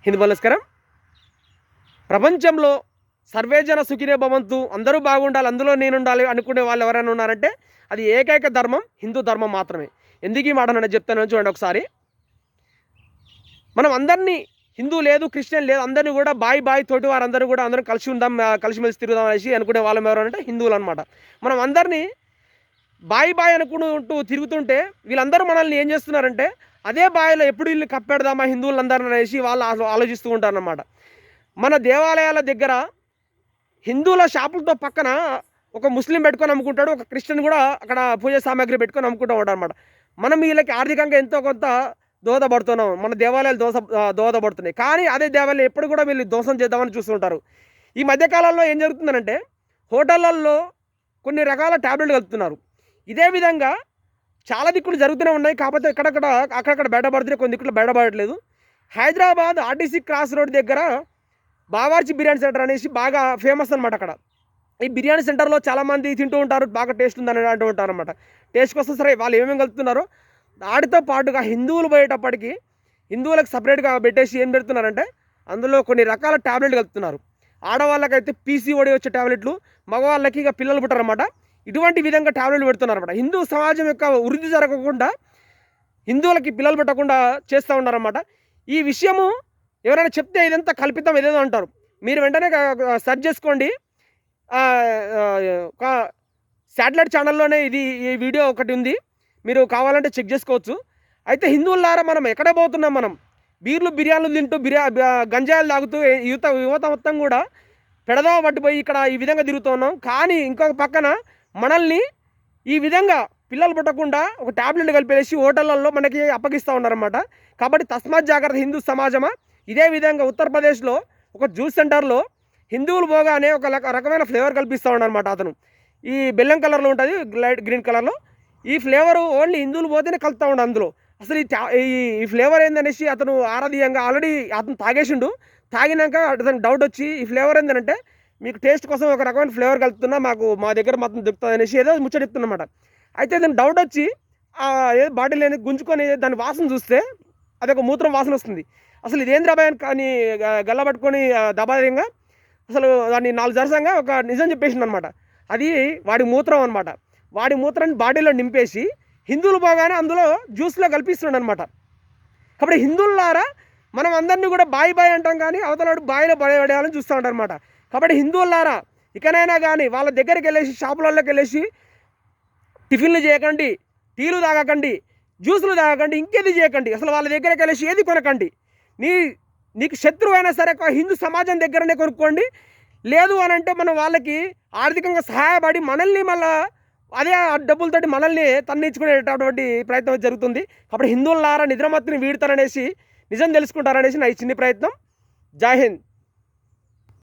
హిందూ నమస్కారం. ప్రపంచంలో సర్వేజన సుఖినే భవంతు, అందరూ బాగుండాలి, అందులో నేనుండాలి అనుకునే వాళ్ళు ఎవరైనా ఉన్నారంటే అది ఏకైక ధర్మం హిందూ ధర్మం మాత్రమే. ఎందుకు ఈ మాట నేను చెప్తాను చూడండి ఒకసారి. మనం అందరినీ హిందూ లేదు, క్రిస్టియన్ లేదు, అందరినీ కూడా బాయ్ తోటి వారందరూ కూడా అందరం కలిసి ఉందాం, కలిసిమెలిసి తిరుగుదాం అనేసి అనుకునే వాళ్ళం ఎవరంటే హిందువులు అనమాట. మనం అందరినీ బాయ్ అనుకుంటూ తిరుగుతుంటే వీళ్ళందరూ మనల్ని ఏం చేస్తున్నారంటే అదే బాయిలో ఎప్పుడు వీళ్ళు కప్పెడదామా హిందువులందరూ అనేసి వాళ్ళు ఆలోచిస్తూ ఉంటారన్నమాట. మన దేవాలయాల దగ్గర హిందువుల షాపులతో పక్కన ఒక ముస్లిం పెట్టుకొని అమ్ముకుంటాడు, ఒక క్రిస్టియన్ కూడా అక్కడ పూజ సామాగ్రి పెట్టుకొని అమ్ముకుంటూ ఉంటాడు అనమాట. మనం వీళ్ళకి ఆర్థికంగా ఎంతో కొంత దోహదపడుతున్నాం, మన దేవాలయాలు దోహదపడుతున్నాయి. కానీ అదే దేవాలయం ఎప్పుడు కూడా వీళ్ళు దోషం చేద్దామని చూస్తుంటారు. ఈ మధ్యకాలంలో ఏం జరుగుతుందంటే హోటళ్ళల్లో కొన్ని రకాల ట్యాబ్లెట్లు కలుపుతున్నారు. ఇదే విధంగా చాలా దిక్కులు జరుగుతూనే ఉన్నాయి. కాకపోతే అక్కడక్కడ బయటపడుతున్నాయి, కొన్ని దిక్కులు బయటపడట్లేదు. హైదరాబాద్ ఆర్టీసీ క్రాస్ రోడ్ దగ్గర బావార్చి బిర్యానీ సెంటర్ అనేసి బాగా ఫేమస్ అనమాట. అక్కడ ఈ బిర్యానీ సెంటర్లో చాలామంది తింటూ ఉంటారు, బాగా టేస్ట్ ఉందని అంటూ ఉంటారు అనమాట. టేస్ట్ కోసం సరే వాళ్ళు ఏమేమి కలుపుతున్నారో వాటితో పాటుగా హిందువులు పోయేటప్పటికి హిందువులకు సపరేట్గా పెట్టేసి ఏం పెడుతున్నారంటే అందులో కొన్ని రకాల ట్యాబ్లెట్లు కలుపుతున్నారు. ఆడవాళ్ళకైతే పీసీఓడి వచ్చే ట్యాబ్లెట్లు, మగవాళ్ళకి ఇక పిల్లలు పుట్టారన్నమాట. ఇటువంటి విధంగా ట్యాబ్లెట్లు పెడుతున్నారు అనమాట. హిందూ సమాజం యొక్క వృద్ధి జరగకుండా, హిందువులకి పిల్లలు పెట్టకుండా చేస్తూ ఉన్నారన్నమాట. ఈ విషయము ఎవరైనా చెప్తే ఇదంతా కల్పితం ఏదేదో అంటారు. మీరు వెంటనే సెర్చ్ చేసుకోండి. ఒక శాటిలైట్ ఛానల్లోనే ఈ వీడియో ఒకటి ఉంది, మీరు కావాలంటే చెక్ చేసుకోవచ్చు. అయితే హిందువులారా మనం ఎక్కడే పోతున్నాం, మనం బీర్లు బిర్యానీలు తింటూ గంజాయిలు తాగుతూ యువత మొత్తం కూడా పెడదావ పట్టిపోయి ఇక్కడ ఈ విధంగా తిరుగుతున్నాం. కానీ ఇంకొక పక్కన మనల్ని ఈ విధంగా పిల్లలు పుట్టకుండా ఒక ట్యాబ్లెట్ కలిపేసి హోటళ్ళల్లో మనకి అప్పగిస్తూ ఉన్నారన్నమాట. కాబట్టి తస్మాత్ జాగ్రత్త హిందూ సమాజమా. ఇదే విధంగా ఉత్తరప్రదేశ్లో ఒక జ్యూస్ సెంటర్లో హిందువులు పోగానే ఒక రకమైన ఫ్లేవర్ కల్పిస్తూ ఉన్నారన్నమాట. అతను ఈ బెల్లం కలర్లో ఉంటుంది, లైట్ గ్రీన్ కలర్లో. ఈ ఫ్లేవరు ఓన్లీ హిందువులు పోతేనే కలుపుతూ ఉండు అందులో. అసలు ఈ ఫ్లేవర్ ఏందనేసి అతను ఆరాధీయంగా ఆల్రెడీ అతను తాగేసిండు. తాగినాక అతనికి డౌట్ వచ్చి ఈ ఫ్లేవర్ ఏంటంటే మీకు టేస్ట్ కోసం ఒక రకమైన ఫ్లేవర్ కలుపుతున్నా, మా దగ్గర మాత్రం దొరుకుతుంది అనేసి ఏదో ముచ్చట చెప్తున్నమాట. అయితే దాని డౌట్ వచ్చి ఏదో బాటిల్ అనేది గుంజుకొని దాని వాసన చూస్తే అదొక మూత్రం వాసన వస్తుంది. అసలు ఇదేంద్ర భయాన్ని కానీ గల్ల పట్టుకొని దబాయంగా అసలు దాన్ని 4 జరసంగా ఒక నిజం చెప్పేసింది అనమాట. అది వాడి మూత్రం అనమాట. వాడి మూత్రాన్ని బాడీలో నింపేసి హిందువులు పోగానే అందులో జ్యూస్లో కల్పిస్తున్నాడు అనమాట. కాబట్టి హిందువులారా మనం అందరినీ కూడా బాయ్ అంటాం, కానీ అవతలాడు బాయిలో పడేయాలని చూస్తూ ఉంటారు అనమాట. కాబట్టి హిందువులారా ఇకనైనా కానీ వాళ్ళ దగ్గరికి వెళ్ళేసి షాపులలోకి వెళ్ళేసి టిఫిన్లు చేయకండి, టీలు తాగకండి, జ్యూసులు తాగకండి, ఇంకేది చేయకండి. అసలు వాళ్ళ దగ్గరికి వెళ్ళేసి ఏది కొనకండి. నీకు శత్రువు అయినా సరే హిందూ సమాజం దగ్గరనే కొనుక్కోండి. లేదు అని అంటే మనం వాళ్ళకి ఆర్థికంగా సహాయపడి మనల్ని మళ్ళీ అదే డబ్బులతోటి మనల్ని తన్నించుకునేటటువంటి ప్రయత్నం జరుగుతుంది. కాబట్టి హిందువులారా నిద్రమత్తుని వీడతారనేసి నిజం తెలుసుకుంటారనేసి నా ఈ చిన్ని ప్రయత్నం. జై హింద్.